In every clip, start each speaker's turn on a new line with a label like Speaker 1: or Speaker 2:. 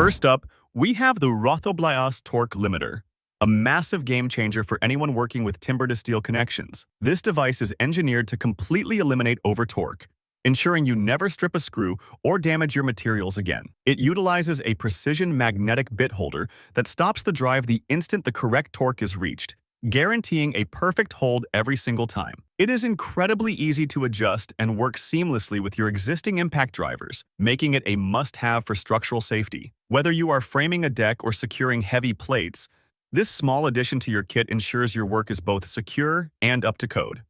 Speaker 1: First up, we have the Rothoblaas torque limiter, a massive game changer for anyone working with timber-to-steel connections. This device is engineered to completely eliminate over-torque, ensuring you never strip a screw or damage your materials again. It utilizes a precision magnetic bit holder that stops the drive the instant the correct torque is reached, guaranteeing a perfect hold every single time. It is incredibly easy to adjust and works seamlessly with your existing impact drivers, making it a must-have for structural safety. Whether you are framing a deck or securing heavy plates, this small addition to your kit ensures your work is both secure and up to code.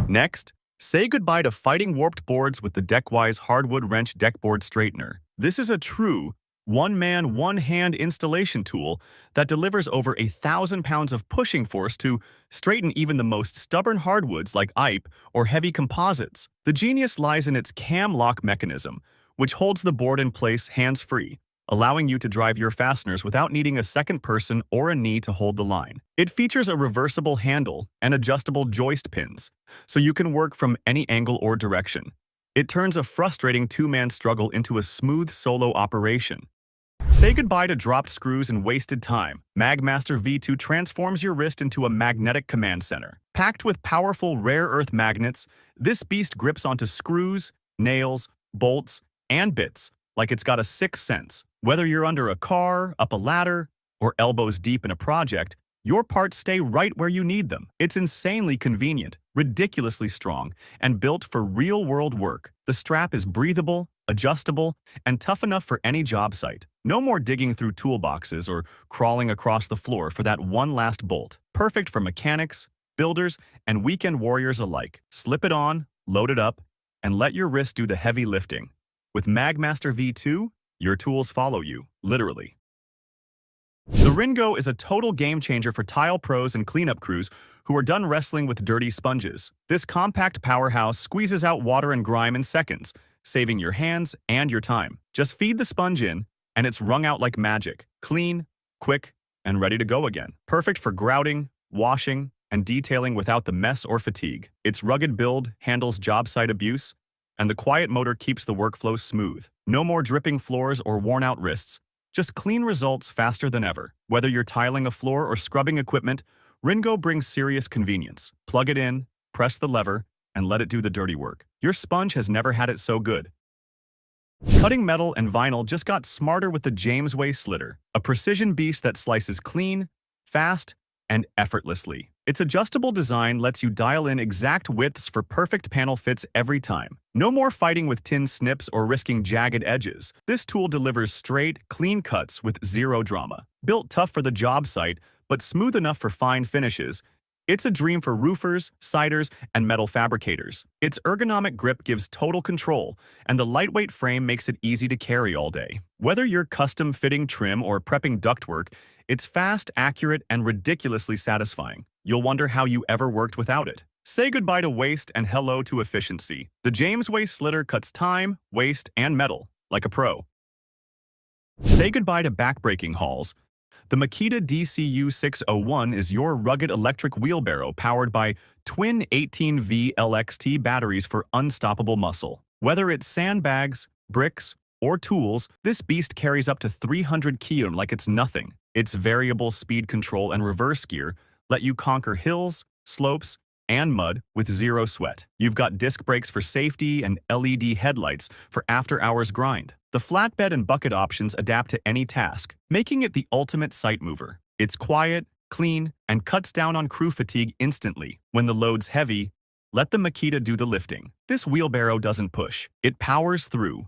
Speaker 1: Next, say goodbye to fighting warped boards with the DeckWise Hardwood Wrench Deckboard Straightener. This is a true one-man, one-hand installation tool that delivers over 1,000 pounds of pushing force to straighten even the most stubborn hardwoods like IPE or heavy composites. The genius lies in its cam lock mechanism, which holds the board in place hands-free, allowing you to drive your fasteners without needing a second person or a knee to hold the line. It features a reversible handle and adjustable joist pins, so you can work from any angle or direction. It turns a frustrating two-man struggle into a smooth solo operation. Say goodbye to dropped screws and wasted time. MagMaster V2 transforms your wrist into a magnetic command center. Packed with powerful rare earth magnets, this beast grips onto screws, nails, bolts, and bits like it's got a sixth sense. Whether you're under a car, up a ladder, or elbows deep in a project, your parts stay right where you need them. It's insanely convenient, ridiculously strong, and built for real-world work. The strap is breathable, adjustable, and tough enough for any job site. No more digging through toolboxes or crawling across the floor for that one last bolt. Perfect for mechanics, builders, and weekend warriors alike. Slip it on, load it up, and let your wrist do the heavy lifting. With MagMaster V2, your tools follow you, literally. The WrinGo is a total game changer for tile pros and cleanup crews who are done wrestling with dirty sponges. This compact powerhouse squeezes out water and grime in seconds, saving your hands and your time. Just feed the sponge in, and it's wrung out like magic. Clean, quick, and ready to go again. Perfect for grouting, washing, and detailing without the mess or fatigue. Its rugged build handles job site abuse, and the quiet motor keeps the workflow smooth. No more dripping floors or worn-out wrists. Just clean results faster than ever. Whether you're tiling a floor or scrubbing equipment, WrinGo brings serious convenience. Plug it in, press the lever, and let it do the dirty work. Your sponge has never had it so good. Cutting metal and vinyl just got smarter with the Jamesway Slitter, a precision beast that slices clean, fast, and effortlessly. Its adjustable design lets you dial in exact widths for perfect panel fits every time. No more fighting with tin snips or risking jagged edges. This tool delivers straight, clean cuts with zero drama. Built tough for the job site, but smooth enough for fine finishes, it's a dream for roofers, siders, and metal fabricators. Its ergonomic grip gives total control, and the lightweight frame makes it easy to carry all day. Whether you're custom fitting trim or prepping ductwork, it's fast, accurate, and ridiculously satisfying. You'll wonder how you ever worked without it. Say goodbye to waste and hello to efficiency. The Jamesway Slitter cuts time, waste, and metal like a pro. Say goodbye to backbreaking hauls. The Makita DCU601 is your rugged electric wheelbarrow powered by twin 18V LXT batteries for unstoppable muscle. Whether it's sandbags, bricks, or tools, this beast carries up to 300 kg like it's nothing. Its variable speed control and reverse gear let you conquer hills, slopes, and mud with zero sweat. You've got disc brakes for safety and LED headlights for after-hours grind. The flatbed and bucket options adapt to any task, making it the ultimate site mover. It's quiet, clean, and cuts down on crew fatigue instantly. When the load's heavy, let the Makita do the lifting. This wheelbarrow doesn't push, it powers through.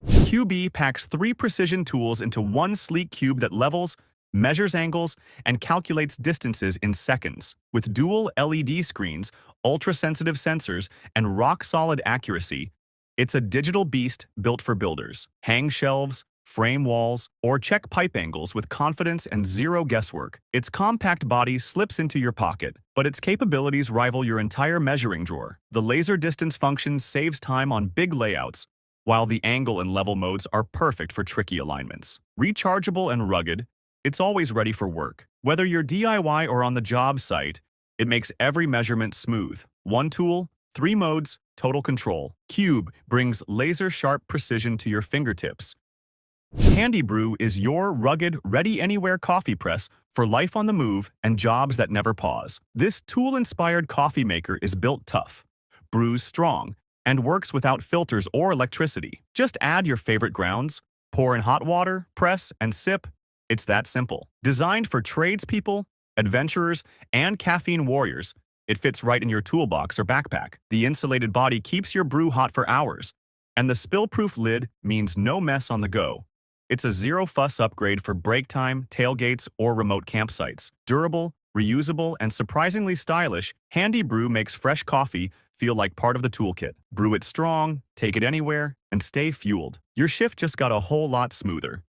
Speaker 1: QUBE packs 3 precision tools into one sleek cube that levels, measures angles, and calculates distances in seconds. With dual LED screens, ultra-sensitive sensors, and rock-solid accuracy, it's a digital beast built for builders. Hang shelves, frame walls, or check pipe angles with confidence and zero guesswork. Its compact body slips into your pocket, but its capabilities rival your entire measuring drawer. The laser distance function saves time on big layouts, while the angle and level modes are perfect for tricky alignments. Rechargeable and rugged, it's always ready for work. Whether you're DIY or on the job site, it makes every measurement smooth. One tool, 3 modes, total control. QUBE brings laser-sharp precision to your fingertips, HandiBru is your rugged, ready-anywhere coffee press for life on the move and jobs that never pause. This tool-inspired coffee maker is built tough, brews strong, and works without filters or electricity. Just add your favorite grounds, pour in hot water, press, and sip. It's that simple. Designed for tradespeople, adventurers, and caffeine warriors, it fits right in your toolbox or backpack. The insulated body keeps your brew hot for hours, and the spill-proof lid means no mess on the go. It's a zero-fuss upgrade for break time, tailgates, or remote campsites. Durable, reusable, and surprisingly stylish, HandiBru makes fresh coffee feel like part of the toolkit. Brew it strong, take it anywhere, and stay fueled. Your shift just got a whole lot smoother.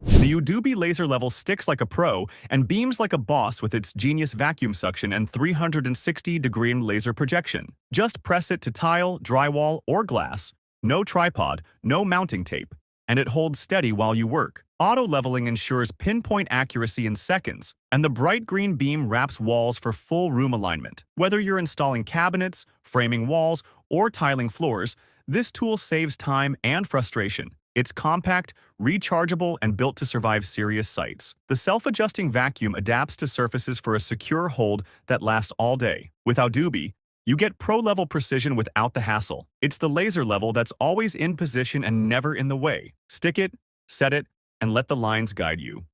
Speaker 1: The QUBE laser level sticks like a pro and beams like a boss with its genius vacuum suction and 360-degree laser projection. Just press it to tile, drywall, or glass. No tripod, no mounting tape, and it holds steady while you work. Auto-leveling ensures pinpoint accuracy in seconds, and the bright green beam wraps walls for full room alignment. Whether you're installing cabinets, framing walls, or tiling floors, this tool saves time and frustration. It's compact, rechargeable, and built to survive serious sites. The self-adjusting vacuum adapts to surfaces for a secure hold that lasts all day. With QUBE, you get pro-level precision without the hassle. It's the laser level that's always in position and never in the way. Stick it, set it, and let the lines guide you.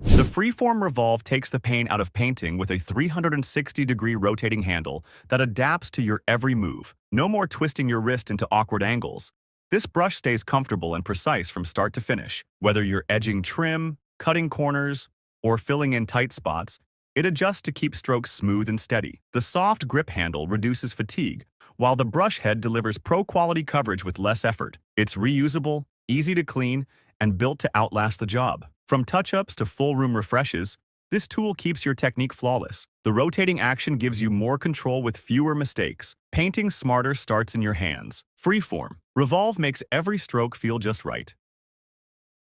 Speaker 1: The FreeForm Revolve takes the pain out of painting with a 360-degree rotating handle that adapts to your every move. No more twisting your wrist into awkward angles. This brush stays comfortable and precise from start to finish. Whether you're edging trim, cutting corners, or filling in tight spots, it adjusts to keep strokes smooth and steady. The soft grip handle reduces fatigue, while the brush head delivers pro-quality coverage with less effort. It's reusable, easy to clean, and built to outlast the job. From touch-ups to full-room refreshes, this tool keeps your technique flawless. The rotating action gives you more control with fewer mistakes. Painting smarter starts in your hands. FreeForm Revolve makes every stroke feel just right.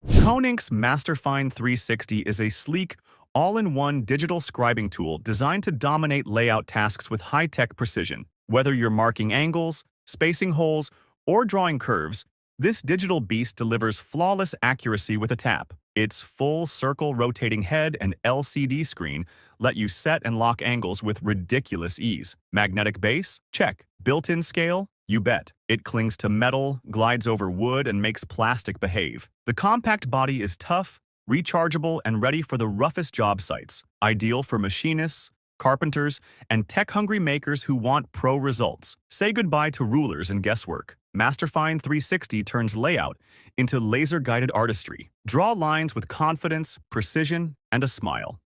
Speaker 1: Koenig's MasterFine 360 is a sleek, all-in-one digital scribing tool designed to dominate layout tasks with high-tech precision. Whether you're marking angles, spacing holes, or drawing curves, this digital beast delivers flawless accuracy with a tap. Its full-circle rotating head and LCD screen let you set and lock angles with ridiculous ease. Magnetic base? Check. Built-in scale? You bet. It clings to metal, glides over wood, and makes plastic behave. The compact body is tough, rechargeable, and ready for the roughest job sites. Ideal for machinists, carpenters, and tech-hungry makers who want pro results. Say goodbye to rulers and guesswork. MasterFine 360 turns layout into laser-guided artistry. Draw lines with confidence, precision, and a smile.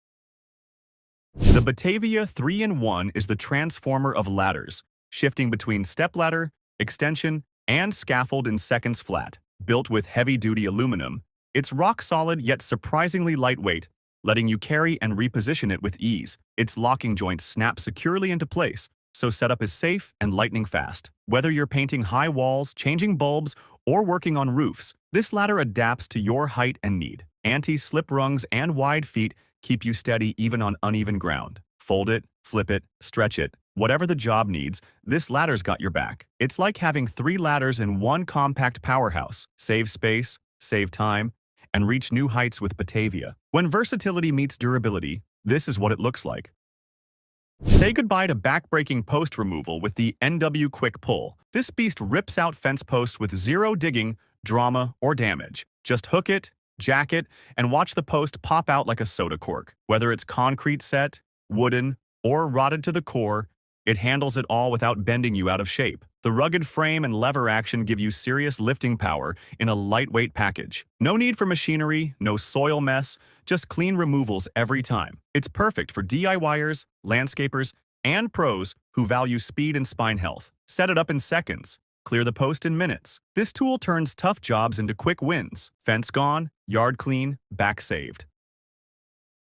Speaker 1: The Batavia 3-in-1 is the transformer of ladders, shifting between stepladder, extension, and scaffold in seconds flat. Built with heavy-duty aluminum, it's rock-solid yet surprisingly lightweight, letting you carry and reposition it with ease. Its locking joints snap securely into place, so setup is safe and lightning fast. Whether you're painting high walls, changing bulbs, or working on roofs, this ladder adapts to your height and need. Anti-slip rungs and wide feet keep you steady even on uneven ground. Fold it, flip it, stretch it. Whatever the job needs, this ladder's got your back. It's like having 3 ladders in one compact powerhouse. Save space, save time, and reach new heights with Batavia. When versatility meets durability, this is what it looks like. Say goodbye to back-breaking post removal with the NW Quick Pull. This beast rips out fence posts with zero digging, drama, or damage. Just hook it, jack it, and watch the post pop out like a soda cork. Whether it's concrete set, wooden, or rotted to the core, it handles it all without bending you out of shape. The rugged frame and lever action give you serious lifting power in a lightweight package. No need for machinery, no soil mess, just clean removals every time. It's perfect for DIYers, landscapers, and pros who value speed and spine health. Set it up in seconds. Clear the post in minutes. This tool turns tough jobs into quick wins. Fence gone, yard clean, back saved.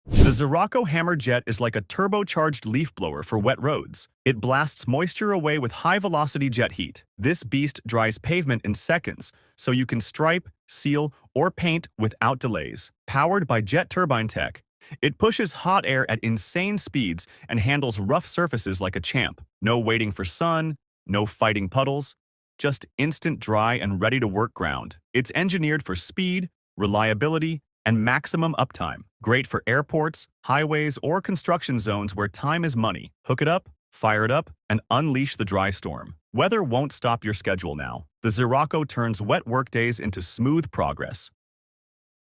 Speaker 1: The Ziraco Hammer Jet is like a turbocharged leaf blower for wet roads. It blasts moisture away with high-velocity jet heat. This beast dries pavement in seconds, so you can stripe, seal, or paint without delays. Powered by jet turbine tech, it pushes hot air at insane speeds and handles rough surfaces like a champ. No waiting for sun, no fighting puddles. just instant dry and ready to work ground. It's engineered for speed, reliability, and maximum uptime. Great for airports, highways, or construction zones where time is money. Hook it up, fire it up, and unleash the dry storm. Weather won't stop your schedule now. The Xeraco turns wet workdays into smooth progress.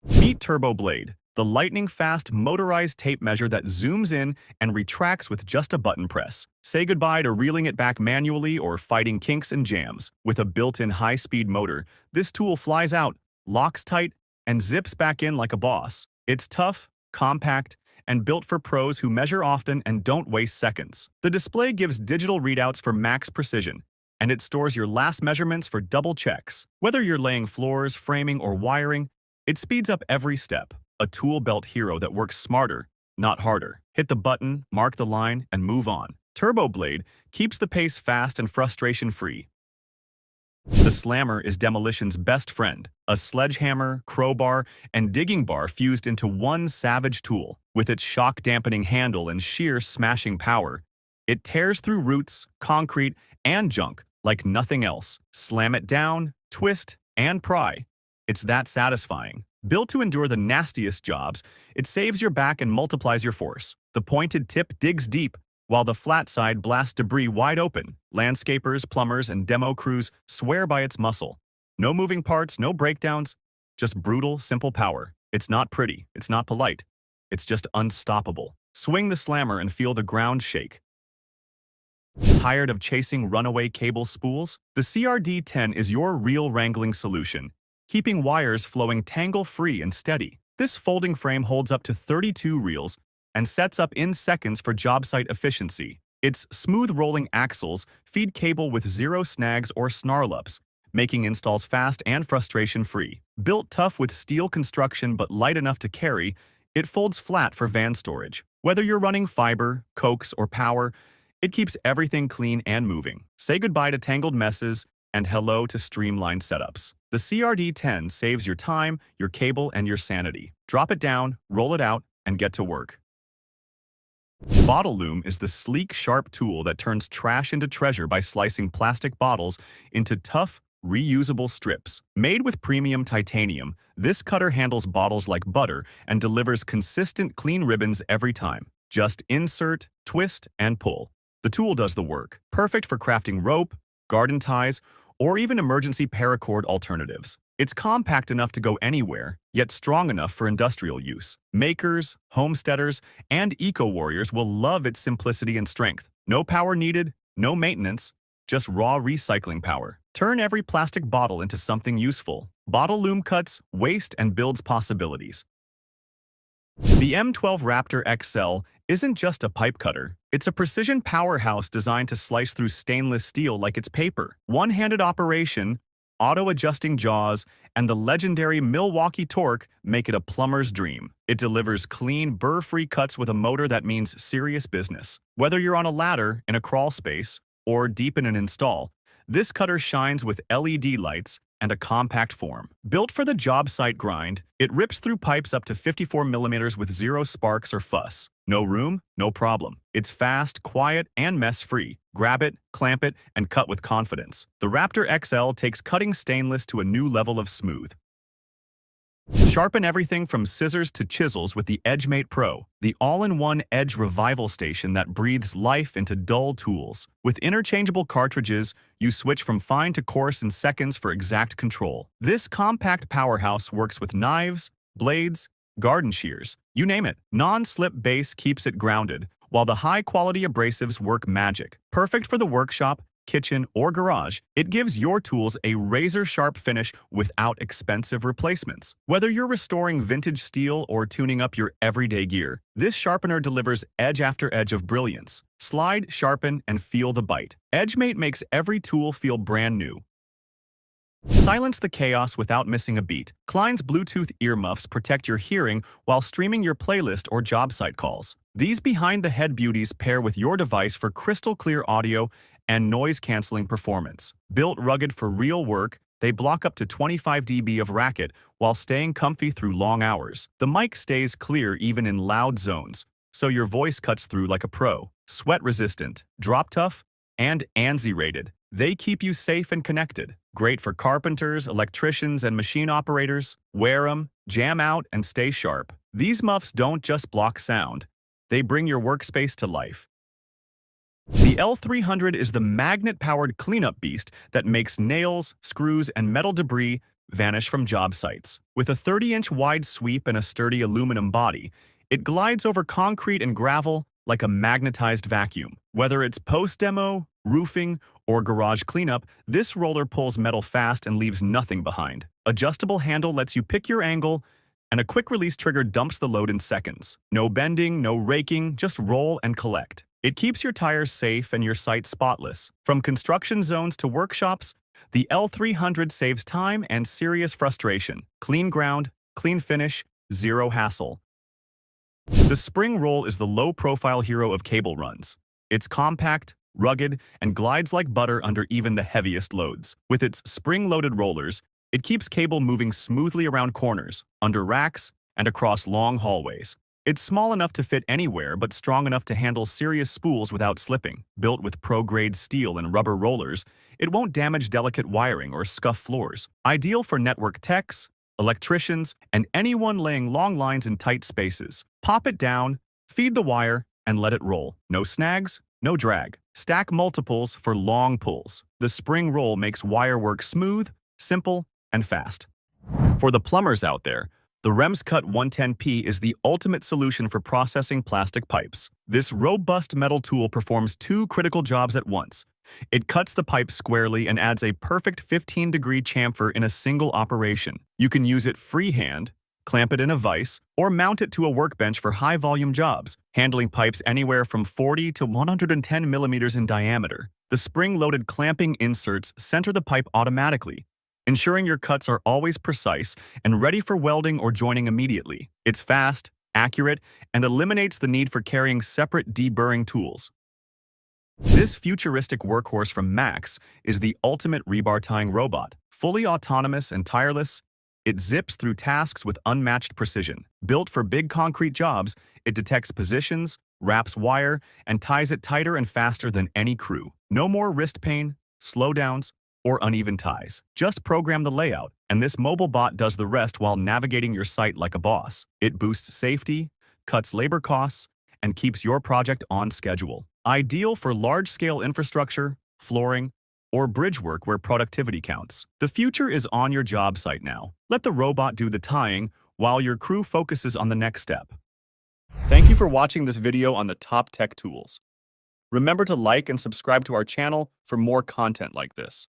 Speaker 1: Meet Turbo Blade, the lightning-fast motorized tape measure that zooms in and retracts with just a button press. Say goodbye to reeling it back manually or fighting kinks and jams. With a built-in high-speed motor, this tool flies out, locks tight, and zips back in like a boss. It's tough, compact, and built for pros who measure often and don't waste seconds. The display gives digital readouts for max precision, and it stores your last measurements for double checks. Whether you're laying floors, framing, or wiring, it speeds up every step. A tool belt hero that works smarter, not harder. Hit the button, mark the line, and move on. Turbo Blade keeps the pace fast and frustration-free. The Slammer is Demolition's best friend, a sledgehammer, crowbar, and digging bar fused into one savage tool. With its shock-dampening handle and sheer smashing power, it tears through roots, concrete, and junk like nothing else. Slam it down, twist, and pry. It's that satisfying. Built to endure the nastiest jobs, it saves your back and multiplies your force. The pointed tip digs deep, while the flat side blasts debris wide open. Landscapers, plumbers, and demo crews swear by its muscle. No moving parts, no breakdowns, just brutal, simple power. It's not pretty, it's not polite, it's just unstoppable. Swing the Slammer and feel the ground shake. Tired of chasing runaway cable spools? The CRD-10 is your real wrangling solution, keeping wires flowing tangle-free and steady. This folding frame holds up to 32 reels and sets up in seconds for job site efficiency. Its smooth rolling axles feed cable with zero snags or snarl-ups, making installs fast and frustration-free. Built tough with steel construction but light enough to carry, it folds flat for van storage. Whether you're running fiber, coax, or power, it keeps everything clean and moving. Say goodbye to tangled messes and hello to streamlined setups. The CRD-10 saves your time, your cable, and your sanity. Drop it down, roll it out, and get to work. Bottle Loom is the sleek, sharp tool that turns trash into treasure by slicing plastic bottles into tough, reusable strips. Made with premium titanium, this cutter handles bottles like butter and delivers consistent, clean ribbons every time. Just insert, twist, and pull. The tool does the work. Perfect for crafting rope, garden ties, or even emergency paracord alternatives. It's compact enough to go anywhere, yet strong enough for industrial use. Makers, homesteaders, and eco-warriors will love its simplicity and strength. No power needed, no maintenance, just raw recycling power. Turn every plastic bottle into something useful. Bottle Loom cuts waste and builds possibilities. The M12 Raptor XL isn't just a pipe cutter. It's a precision powerhouse designed to slice through stainless steel like it's paper. One-handed operation, auto-adjusting jaws, and the legendary Milwaukee torque make it a plumber's dream. It delivers clean, burr-free cuts with a motor that means serious business. Whether you're on a ladder, in a crawl space, or deep in an install, this cutter shines with LED lights and a compact form. Built for the job site grind, it rips through pipes up to 54 millimeters with zero sparks or fuss. No room? No problem. It's fast, quiet, and mess-free. Grab it, clamp it, and cut with confidence. The Raptor XL takes cutting stainless to a new level of smooth. Sharpen everything from scissors to chisels with the EdgeMate Pro, the all-in-one edge revival station that breathes life into dull tools. With interchangeable cartridges, you switch from fine to coarse in seconds for exact control. This compact powerhouse works with knives, blades, garden shears, you name it. Non-slip base keeps it grounded, while the high-quality abrasives work magic. Perfect for the workshop, kitchen, or garage, it gives your tools a razor-sharp finish without expensive replacements. Whether you're restoring vintage steel or tuning up your everyday gear, this sharpener delivers edge after edge of brilliance. Slide, sharpen, and feel the bite. EdgeMate makes every tool feel brand new. Silence the chaos without missing a beat. Klein's Bluetooth earmuffs protect your hearing while streaming your playlist or job site calls. These behind-the-head beauties pair with your device for crystal-clear audio and noise-canceling performance. Built rugged for real work, they block up to 25 dB of racket while staying comfy through long hours. The mic stays clear even in loud zones, so your voice cuts through like a pro. Sweat-resistant, drop-tough, and ANSI-rated. They keep you safe and connected. Great for carpenters, electricians, and machine operators. Wear them, jam out, and stay sharp. These muffs don't just block sound. They bring your workspace to life. The L300 is the magnet-powered cleanup beast that makes nails, screws, and metal debris vanish from job sites. With a 30-inch wide sweep and a sturdy aluminum body, it glides over concrete and gravel like a magnetized vacuum. Whether it's post-demo, roofing, or garage cleanup, this roller pulls metal fast and leaves nothing behind. Adjustable handle lets you pick your angle, and a quick-release trigger dumps the load in seconds. No bending, no raking, just roll and collect. It keeps your tires safe and your site spotless. From construction zones to workshops, the L300 saves time and serious frustration. Clean ground, clean finish, zero hassle. The spring roll is the low-profile hero of cable runs. It's compact, rugged, and glides like butter under even the heaviest loads. With its spring-loaded rollers, it keeps cable moving smoothly around corners, under racks, and across long hallways. It's small enough to fit anywhere but strong enough to handle serious spools without slipping. Built with pro-grade steel and rubber rollers, it won't damage delicate wiring or scuff floors. Ideal for network techs, electricians, and anyone laying long lines in tight spaces. Pop it down, feed the wire, and let it roll. No snags, no drag. Stack multiples for long pulls. The spring roll makes wire work smooth, simple, and fast. For the plumbers out there, the REMScut 110P is the ultimate solution for processing plastic pipes. This robust metal tool performs two critical jobs at once. It cuts the pipe squarely and adds a perfect 15-degree chamfer in a single operation. You can use it freehand, clamp it in a vise, or mount it to a workbench for high-volume jobs, handling pipes anywhere from 40 to 110 millimeters in diameter. The spring-loaded clamping inserts center the pipe automatically, ensuring your cuts are always precise and ready for welding or joining immediately. It's fast, accurate, and eliminates the need for carrying separate deburring tools. This futuristic workhorse from Max is the ultimate rebar tying robot. Fully autonomous and tireless, it zips through tasks with unmatched precision. Built for big concrete jobs, it detects positions, wraps wire, and ties it tighter and faster than any crew. No more wrist pain, slowdowns, or uneven ties. Just program the layout, and this mobile bot does the rest while navigating your site like a boss. It boosts safety, cuts labor costs, and keeps your project on schedule. Ideal for large-scale infrastructure, flooring, or bridge work where productivity counts. The future is on your job site now. Let the robot do the tying while your crew focuses on the next step. Thank you for watching this video on the top tech tools. Remember to like and subscribe to our channel for more content like this.